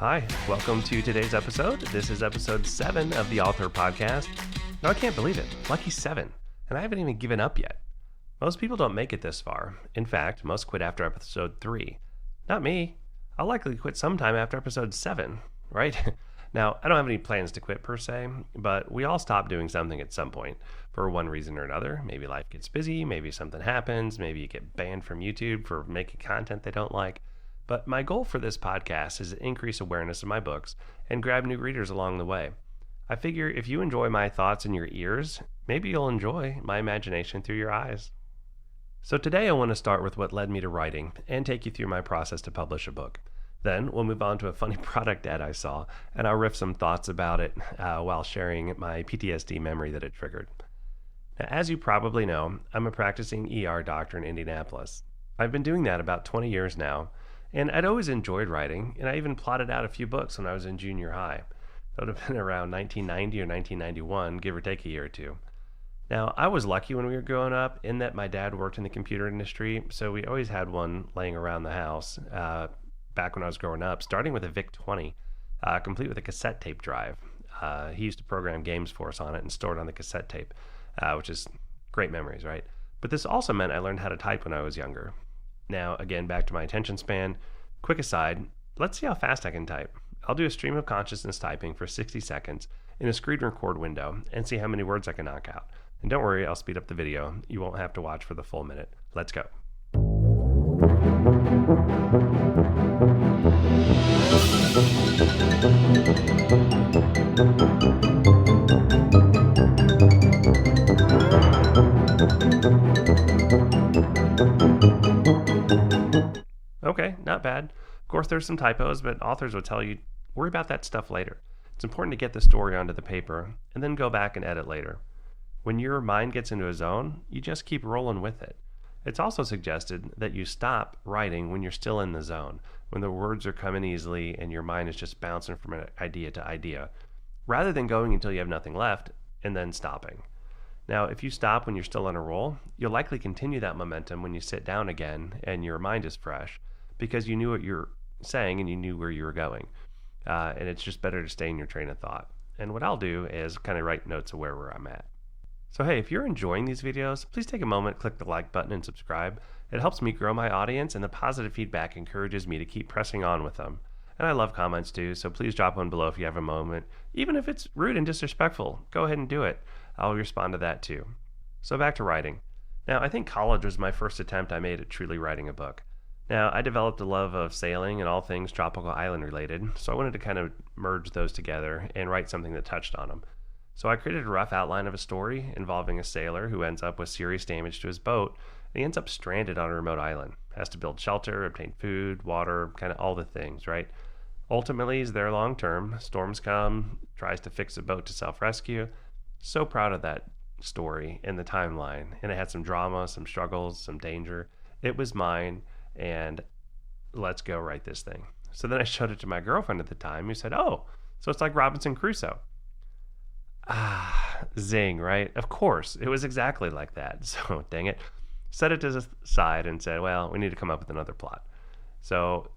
Hi, welcome to today's episode. This is episode 7 of the Author Podcast. No, I can't believe it. Lucky 7. And I haven't even given up yet. Most people don't make it this far. In fact, most quit after episode 3. Not me. I'll likely quit sometime after episode 7, right? Now, I don't have any plans to quit per se, but we all stop doing something at some point for one reason or another. Maybe life gets busy, maybe something happens, maybe you get banned from YouTube for making content they don't like. But my goal for this podcast is to increase awareness of my books and grab new readers along the way. I figure if you enjoy my thoughts in your ears, maybe you'll enjoy my imagination through your eyes. So today I want to start with what led me to writing and take you through my process to publish a book. Then we'll move on to a funny product ad I saw, and I'll riff some thoughts about it while sharing my PTSD memory that it triggered. Now, as you probably know, I'm a practicing ER doctor in Indianapolis. I've been doing that about 20 years now, and I'd always enjoyed writing, and I even plotted out a few books when I was in junior high. That would have been around 1990 or 1991, give or take a year or two. Now, I was lucky when we were growing up in that my dad worked in the computer industry, so we always had one laying around the house back when I was growing up, starting with a VIC-20, complete with a cassette tape drive. He used to program games for us on it and store it on the cassette tape, which is great memories, right? But this also meant I learned how to type when I was younger. Now, again, back to my attention span. Quick aside, let's see how fast I can type. I'll do a stream of consciousness typing for 60 seconds in a screen record window and see how many words I can knock out. And don't worry, I'll speed up the video. You won't have to watch for the full minute. Let's go. Okay, not bad. Of course, there's some typos, but authors will tell you, worry about that stuff later. It's important to get the story onto the paper and then go back and edit later. When your mind gets into a zone, you just keep rolling with it. It's also suggested that you stop writing when you're still in the zone, when the words are coming easily and your mind is just bouncing from idea to idea, rather than going until you have nothing left and then stopping. Now, if you stop when you're still on a roll, you'll likely continue that momentum when you sit down again and your mind is fresh, because you knew what you're saying and you knew where you were going. And it's just better to stay in your train of thought. And what I'll do is kind of write notes of where I'm at. So hey, if you're enjoying these videos, please take a moment, click the like button and subscribe. It helps me grow my audience, and the positive feedback encourages me to keep pressing on with them. And I love comments too, so please drop one below if you have a moment. Even if it's rude and disrespectful, go ahead and do it. I'll respond to that too. So back to writing. Now, I think college was my first attempt I made at truly writing a book. Now, I developed a love of sailing and all things tropical island related, so I wanted to kind of merge those together and write something that touched on them. So I created a rough outline of a story involving a sailor who ends up with serious damage to his boat, and he ends up stranded on a remote island. Has to build shelter, obtain food, water, kind of all the things, right? Ultimately, he's there long term. Storms come, tries to fix a boat to self-rescue. So proud of that story and the timeline. And it had some drama, some struggles, some danger. It was mine, and let's go write this thing. So then I showed it to my girlfriend at the time, who said, "Oh, so it's like Robinson Crusoe." Zing, right? Of course, it was exactly like that. So, dang it. Set it to the side and said, well, we need to come up with another plot. So,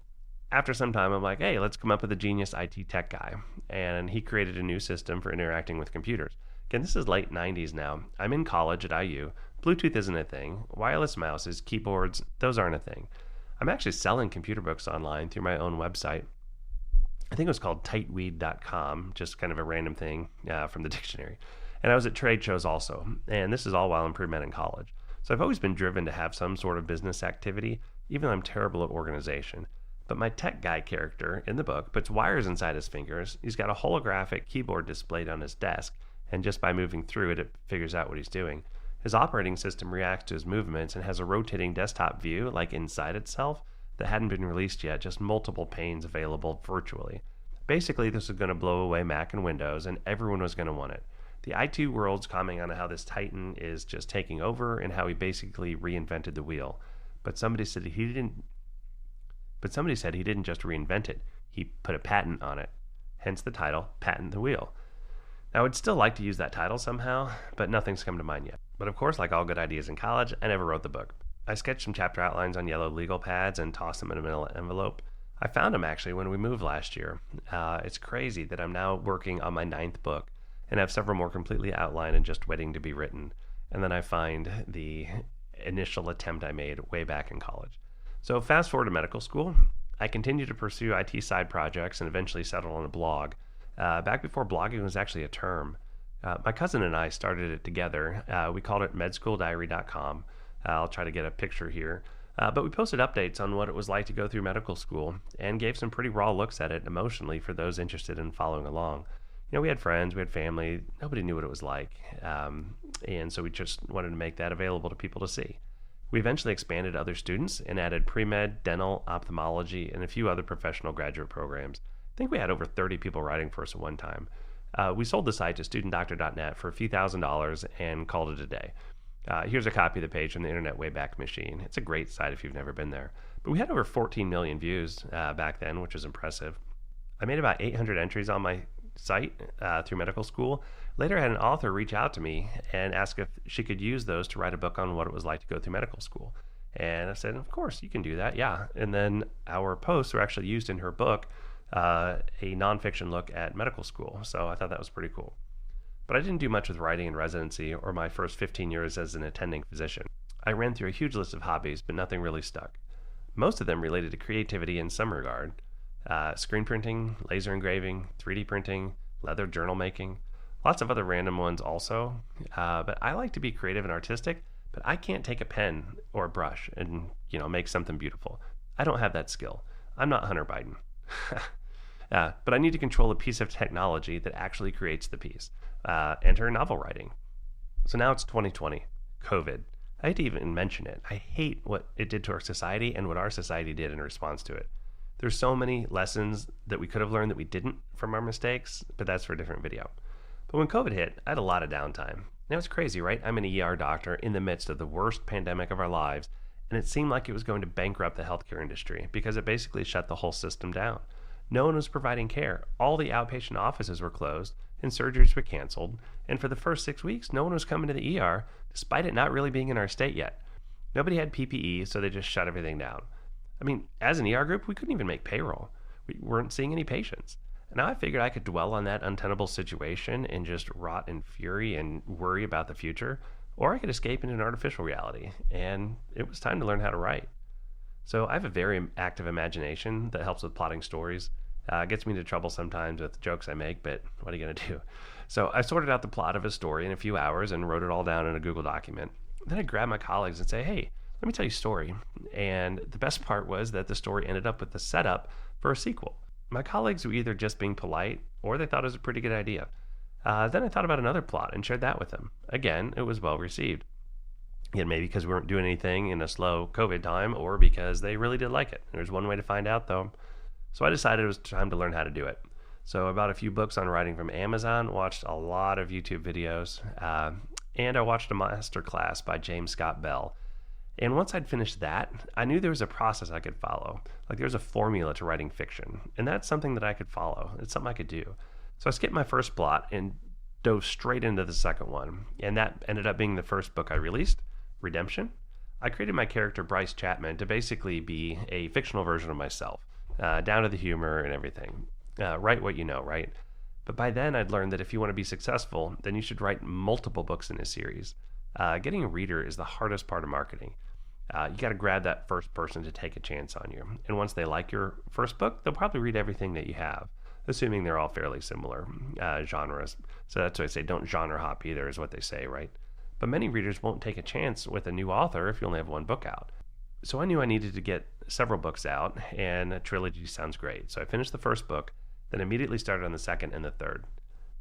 after some time, I'm like, hey, let's come up with a genius IT tech guy. And he created a new system for interacting with computers. Again, this is late 90s now. I'm in college at IU. Bluetooth isn't a thing. Wireless mouses, keyboards, those aren't a thing. I'm actually selling computer books online through my own website. I think it was called tightweed.com, just kind of a random thing from the dictionary. And I was at trade shows also, and this is all while I'm pre-med in college. So I've always been driven to have some sort of business activity, even though I'm terrible at organization. But my tech guy character in the book puts wires inside his fingers. He's got a holographic keyboard displayed on his desk, and just by moving through it, it figures out what he's doing. His operating system reacts to his movements and has a rotating desktop view, like inside itself, that hadn't been released yet, just multiple panes available virtually. Basically, this was going to blow away Mac and Windows, and everyone was going to want it. The IT world's commenting on how this Titan is just taking over and how he basically reinvented the wheel. But somebody said he didn't just reinvent it. He put a patent on it. Hence the title, Patent the Wheel. Now, I would still like to use that title somehow, but nothing's come to mind yet. But of course, like all good ideas in college, I never wrote the book. I sketched some chapter outlines on yellow legal pads and tossed them in a manila envelope. I found them actually when we moved last year. It's crazy that I'm now working on my ninth book and have several more completely outlined and just waiting to be written. And then I find the initial attempt I made way back in college. So fast forward to medical school, I continued to pursue IT side projects and eventually settled on a blog. Back before blogging was actually a term. My cousin and I started it together. We called it medschooldiary.com. I'll try to get a picture here. But we posted updates on what it was like to go through medical school and gave some pretty raw looks at it emotionally for those interested in following along. We had friends, we had family, nobody knew what it was like. And so we just wanted to make that available to people to see. We eventually expanded to other students and added pre-med, dental, ophthalmology, and a few other professional graduate programs. I think we had over 30 people writing for us at one time. We sold the site to studentdoctor.net for a few $1,000s and called it a day. Here's a copy of the page from the Internet Wayback Machine. It's a great site if you've never been there. But we had over 14 million views back then, which is impressive. I made about 800 entries on my site through medical school. Later, I had an author reach out to me and ask if she could use those to write a book on what it was like to go through medical school. And I said, of course, you can do that, yeah. And then our posts were actually used in her book, a nonfiction look at medical school. So I thought that was pretty cool. But I didn't do much with writing in residency or my first 15 years as an attending physician. I ran through a huge list of hobbies, but nothing really stuck. Most of them related to creativity in some regard. Screen printing, laser engraving, 3D printing, leather journal making, lots of other random ones also. But I like to be creative and artistic, but I can't take a pen or a brush and, make something beautiful. I don't have that skill. I'm not Hunter Biden. But I need to control a piece of technology that actually creates the piece. Enter novel writing. So now it's 2020, COVID. I hate to even mention it. I hate what it did to our society and what our society did in response to it. There's so many lessons that we could have learned that we didn't from our mistakes, but that's for a different video. But when COVID hit, I had a lot of downtime. Now it's crazy, right? I'm an ER doctor in the midst of the worst pandemic of our lives, and it seemed like it was going to bankrupt the healthcare industry because it basically shut the whole system down. No one was providing care. All the outpatient offices were closed and surgeries were canceled. And for the first 6 weeks, no one was coming to the ER, despite it not really being in our state yet. Nobody had PPE, so they just shut everything down. I mean, as an ER group, we couldn't even make payroll. We weren't seeing any patients. And now I figured I could dwell on that untenable situation and just rot in fury and worry about the future, or I could escape into an artificial reality. And it was time to learn how to write. So I have a very active imagination that helps with plotting stories. Gets me into trouble sometimes with jokes I make, but what are you going to do? So I sorted out the plot of a story in a few hours and wrote it all down in a Google document. Then I grabbed my colleagues and say, hey, let me tell you a story. And the best part was that the story ended up with the setup for a sequel. My colleagues were either just being polite or they thought it was a pretty good idea. Then I thought about another plot and shared that with them. Again, it was well received. Again, maybe because we weren't doing anything in a slow COVID time or because they really did like it. There's one way to find out though. So I decided it was time to learn how to do it. So I bought a few books on writing from Amazon, watched a lot of YouTube videos, and I watched a master class by James Scott Bell. And once I'd finished that, I knew there was a process I could follow. Like there was a formula to writing fiction, and that's something that I could follow. It's something I could do. So I skipped my first plot and dove straight into the second one, and that ended up being the first book I released, Redemption. I created my character Bryce Chapman to basically be a fictional version of myself. Down to the humor and everything. Write what you know, right? But by then I'd learned that if you want to be successful, then you should write multiple books in a series. Getting a reader is the hardest part of marketing. You got to grab that first person to take a chance on you. And once they like your first book, they'll probably read everything that you have, assuming they're all fairly similar genres. So that's why I say don't genre hop either, is what they say, right? But many readers won't take a chance with a new author if you only have one book out. So I knew I needed to get several books out, and a trilogy sounds great. So I finished the first book, then immediately started on the second and the third.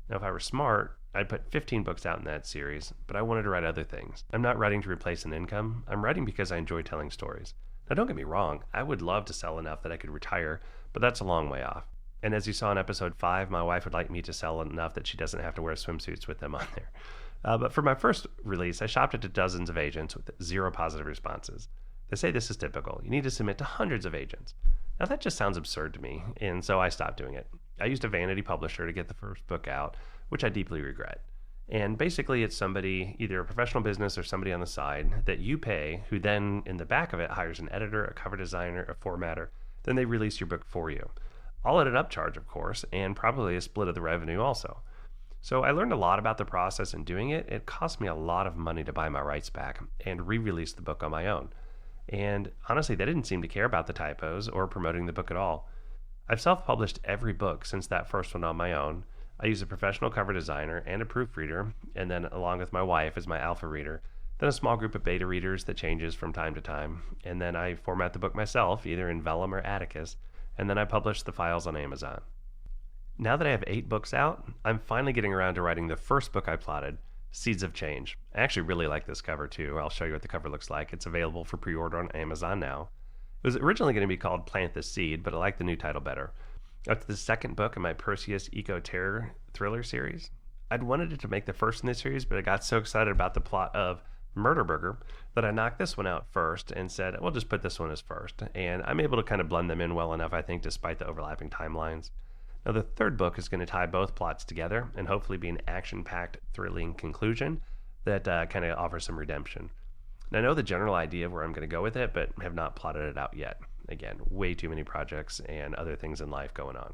Now, if I were smart, I'd put 15 books out in that series, but I wanted to write other things. I'm not writing to replace an income. I'm writing because I enjoy telling stories. Now, don't get me wrong. I would love to sell enough that I could retire, but that's a long way off. And as you saw in episode 5, my wife would like me to sell enough that she doesn't have to wear swimsuits with them on there. But for my first release, I shopped it to dozens of agents with 0 positive responses. They say this is typical. You need to submit to hundreds of agents. Now that just sounds absurd to me, and so I stopped doing it. I used a vanity publisher to get the first book out, which I deeply regret. And basically it's somebody, either a professional business or somebody on the side that you pay, who then in the back of it hires an editor, a cover designer, a formatter, then they release your book for you. All at an upcharge, of course, and probably a split of the revenue also. So I learned a lot about the process in doing it. It cost me a lot of money to buy my rights back and re-release the book on my own. And honestly, they didn't seem to care about the typos or promoting the book at all. I've self-published every book since that first one on my own. I use a professional cover designer and a proofreader, and then along with my wife as my alpha reader, then a small group of beta readers that changes from time to time, and then I format the book myself, either in Vellum or Atticus, and then I publish the files on Amazon. Now that I have 8 books out, I'm finally getting around to writing the first book I plotted, Seeds of Change. I actually really like this cover too. I'll show you what the cover looks like. It's available for pre-order on Amazon now. It was originally going to be called Plant the Seed, but I like the new title better. After the second book in my Perseus Eco-Terror thriller series, I'd wanted it to make the first in this series, but I got so excited about the plot of Murder Burger that I knocked this one out first and said, we'll just put this one as first. And I'm able to kind of blend them in well enough, I think, despite the overlapping timelines. Now, the third book is going to tie both plots together and hopefully be an action-packed, thrilling conclusion that kind of offers some redemption. And I know the general idea of where I'm going to go with it, but have not plotted it out yet. Again, way too many projects and other things in life going on.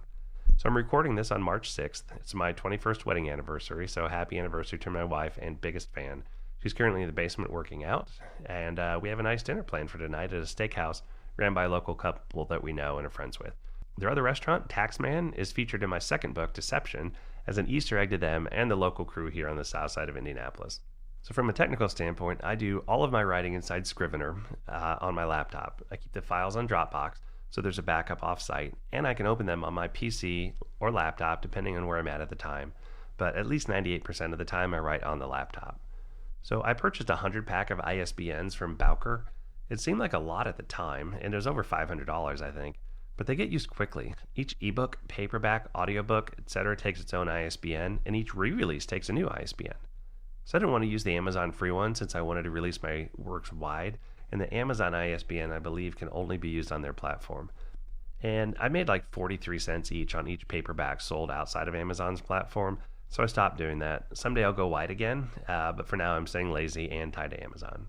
So I'm recording this on March 6th. It's my 21st wedding anniversary, so happy anniversary to my wife and biggest fan. She's currently in the basement working out, and we have a nice dinner planned for tonight at a steakhouse ran by a local couple that we know and are friends with. Their other restaurant, Taxman, is featured in my second book, Deception, as an Easter egg to them and the local crew here on the south side of Indianapolis. So from a technical standpoint, I do all of my writing inside Scrivener on my laptop. I keep the files on Dropbox, so there's a backup off-site, and I can open them on my PC or laptop, depending on where I'm at the time. But at least 98% of the time, I write on the laptop. So I purchased a 100-pack of ISBNs from Bowker. It seemed like a lot at the time, and it was over $500, I think. But they get used quickly. Each ebook, paperback, audiobook, etc. takes its own ISBN, and each re-release takes a new ISBN. So I didn't want to use the Amazon free one since I wanted to release my works wide, and the Amazon ISBN, I believe, can only be used on their platform. And I made like 43 cents each on each paperback sold outside of Amazon's platform, so I stopped doing that. Someday I'll go wide again, but for now I'm staying lazy and tied to Amazon.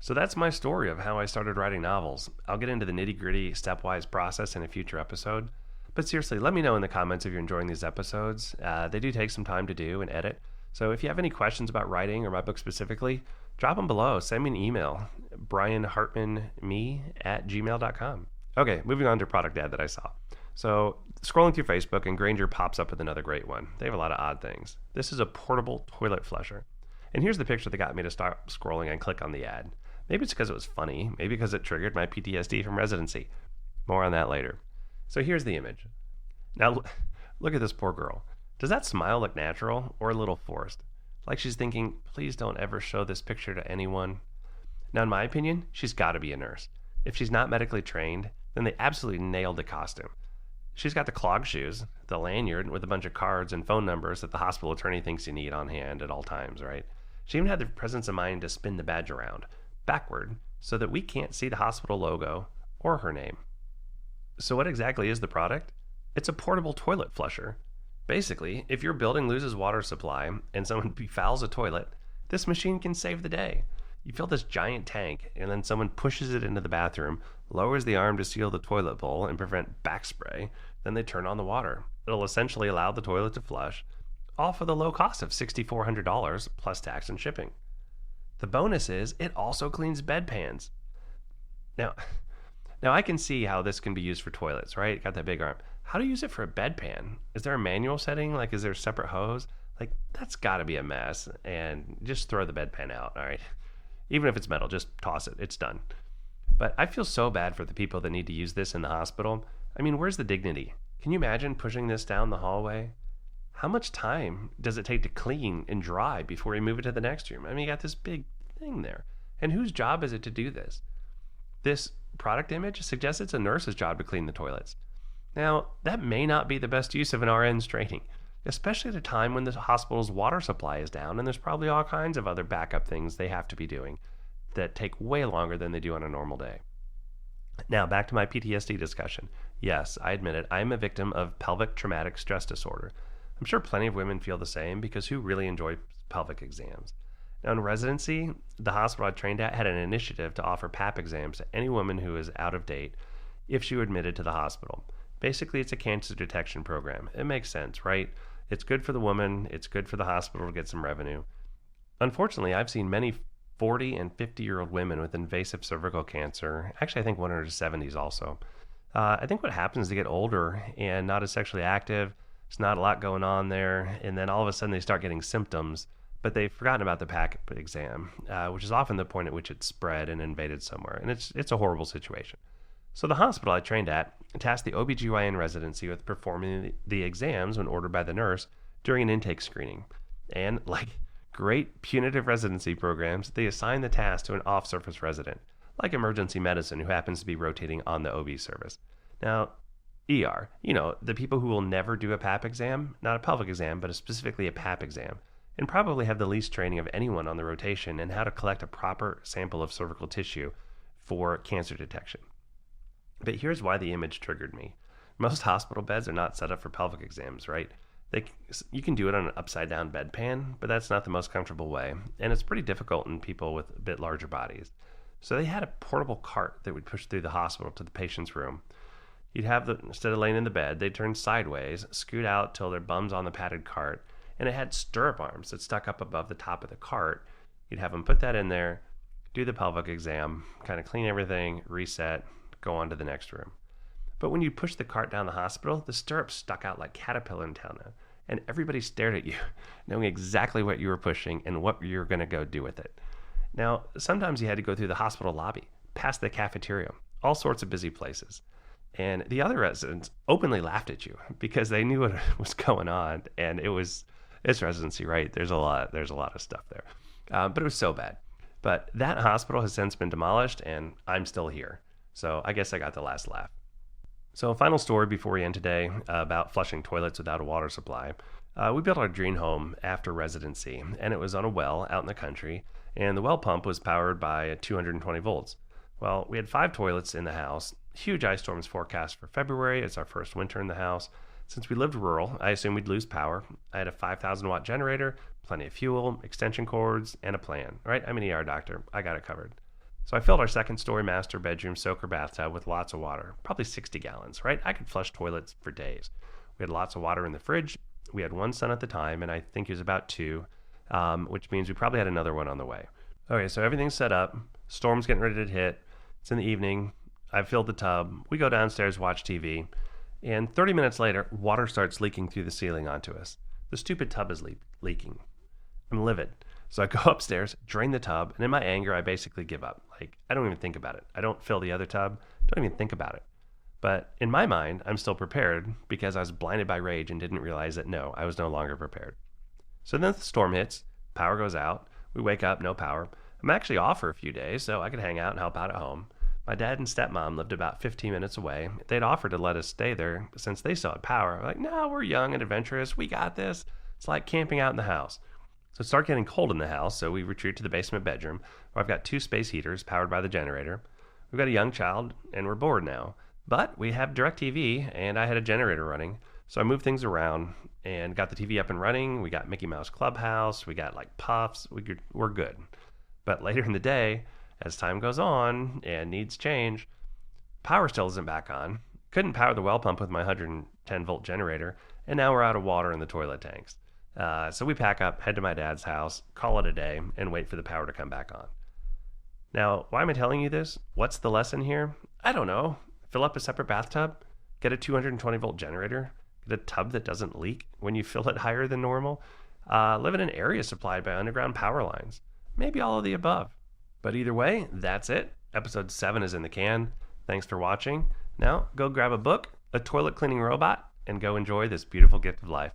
So that's my story of how I started writing novels. I'll get into the nitty-gritty, stepwise process in a future episode. But seriously, let me know in the comments if you're enjoying these episodes. They do take some time to do and edit. So if you have any questions about writing or my book specifically, drop them below. Send me an email, brianhartmanme@gmail.com. Okay, moving on to a product ad that I saw. So scrolling through Facebook, and Grainger pops up with another great one. They have a lot of odd things. This is a portable toilet flusher. And here's the picture that got me to start scrolling and click on the ad. Maybe it's because it was funny, maybe because it triggered my PTSD from residency. More on that later. So here's the image. Now look at this poor girl. Does that smile look natural or a little forced? Like she's thinking, please don't ever show this picture to anyone. Now in my opinion, she's got to be a nurse. If she's not medically trained, then they absolutely nailed the costume. She's got the clog shoes, the lanyard with a bunch of cards and phone numbers that the hospital attorney thinks you need on hand at all times, right? She even had the presence of mind to spin the badge around, backward, so that we can't see the hospital logo or her name. So what exactly is the product? It's a portable toilet flusher. Basically, if your building loses water supply and someone befouls a toilet, this machine can save the day. You fill this giant tank, and then someone pushes it into the bathroom, lowers the arm to seal the toilet bowl and prevent backspray, then they turn on the water. It'll essentially allow the toilet to flush, all for the low cost of $6,400 plus tax and shipping. The bonus is it also cleans bedpans. Now I can see how this can be used for toilets, right? Got that big arm. How to use it for a bedpan? Is there a manual setting? Like, is there a separate hose? Like, that's got to be a mess. And just throw the bedpan out, all right? Even if it's metal, just toss it. It's done. But I feel so bad for the people that need to use this in the hospital. I mean, where's the dignity? Can you imagine pushing this down the hallway? How much time does it take to clean and dry before you move it to the next room? I mean, you got this big thing there. And whose job is it to do this? This product image suggests it's a nurse's job to clean the toilets. Now, that may not be the best use of an RN's training, especially at a time when the hospital's water supply is down and there's probably all kinds of other backup things they have to be doing that take way longer than they do on a normal day. Now, back to my PTSD discussion. Yes, I admit it, I am a victim of pelvic traumatic stress disorder. I'm sure plenty of women feel the same because who really enjoy pelvic exams? Now, in residency, the hospital I trained at had an initiative to offer PAP exams to any woman who is out of date if she were admitted to the hospital. Basically, it's a cancer detection program. It makes sense, right? It's good for the woman. It's good for the hospital to get some revenue. Unfortunately, I've seen many 40 and 50-year-old women with invasive cervical cancer. Actually, I think one in her 70s also. I think what happens is they get older and not as sexually active. There's not a lot going on there. And then all of a sudden they start getting symptoms, but they've forgotten about the PAP exam, which is often the point at which it's spread and invaded somewhere. And it's a horrible situation. So the hospital I trained at tasked the OBGYN residency with performing the exams when ordered by the nurse during an intake screening. And like great punitive residency programs, they assign the task to an off-surface resident, like emergency medicine, who happens to be rotating on the OB service. Now, ER, the people who will never do a PAP exam, not a pelvic exam, but specifically a PAP exam, and probably have the least training of anyone on the rotation in how to collect a proper sample of cervical tissue for cancer detection. But here's why the image triggered me. Most hospital beds are not set up for pelvic exams, right? You can do it on an upside-down bedpan, but that's not the most comfortable way, and it's pretty difficult in people with a bit larger bodies. So they had a portable cart that would push through the hospital to the patient's room. You'd have instead of laying in the bed, they'd turn sideways, scoot out till their bum's on the padded cart, and it had stirrup arms that stuck up above the top of the cart. You'd have them put that in there, do the pelvic exam, kind of clean everything, reset, go on to the next room. But when you push the cart down the hospital, the stirrups stuck out like caterpillar antenna, and everybody stared at you, knowing exactly what you were pushing and what you were going to go do with it. Now, sometimes you had to go through the hospital lobby, past the cafeteria, all sorts of busy places. And the other residents openly laughed at you because they knew what was going on, and it's residency, right? There's a lot of stuff there. But it was so bad. But that hospital has since been demolished, and I'm still here. So I guess I got the last laugh. So a final story before we end today about flushing toilets without a water supply. We built our dream home after residency, and it was on a well out in the country, and the well pump was powered by 220 volts. Well, we had 5 toilets in the house. Huge ice storms forecast for February. It's our first winter in the house. Since we lived rural, I assumed we'd lose power. I had a 5,000 watt generator, plenty of fuel, extension cords, and a plan, right? I'm an ER doctor. I got it covered. So I filled our second story master bedroom soaker bathtub with lots of water, probably 60 gallons, right? I could flush toilets for days. We had lots of water in the fridge. We had one son at the time, and I think he was about 2, which means we probably had another one on the way. Okay, so everything's set up. Storm's getting ready to hit. It's in the evening. I've filled the tub. We go downstairs, watch TV. And 30 minutes later, water starts leaking through the ceiling onto us. The stupid tub is leaking. I'm livid. So I go upstairs, drain the tub, and in my anger, I basically give up. I don't even think about it. I don't fill the other tub. Don't even think about it. But in my mind, I'm still prepared because I was blinded by rage and didn't realize that, no, I was no longer prepared. So then the storm hits, power goes out, we wake up, no power. I'm actually off for a few days, so I could hang out and help out at home. My dad and stepmom lived about 15 minutes away. They'd offered to let us stay there since they still had power. I'm like, no, we're young and adventurous. We got this. It's like camping out in the house. So it started getting cold in the house, so we retreat to the basement bedroom, where I've got 2 space heaters powered by the generator. We've got a young child, and we're bored now. But we have DirecTV, and I had a generator running. So I moved things around and got the TV up and running. We got Mickey Mouse Clubhouse. We got puffs. We're good. But later in the day, as time goes on and needs change, power still isn't back on. Couldn't power the well pump with my 110 volt generator, and now we're out of water in the toilet tanks. So we pack up, head to my dad's house, call it a day, and wait for the power to come back on. Now, why am I telling you this? What's the lesson here? I don't know. Fill up a separate bathtub, get a 220 volt generator, get a tub that doesn't leak when you fill it higher than normal, live in an area supplied by underground power lines. Maybe all of the above. But either way, that's it. Episode 7 is in the can. Thanks for watching. Now, go grab a book, a toilet cleaning robot, and go enjoy this beautiful gift of life.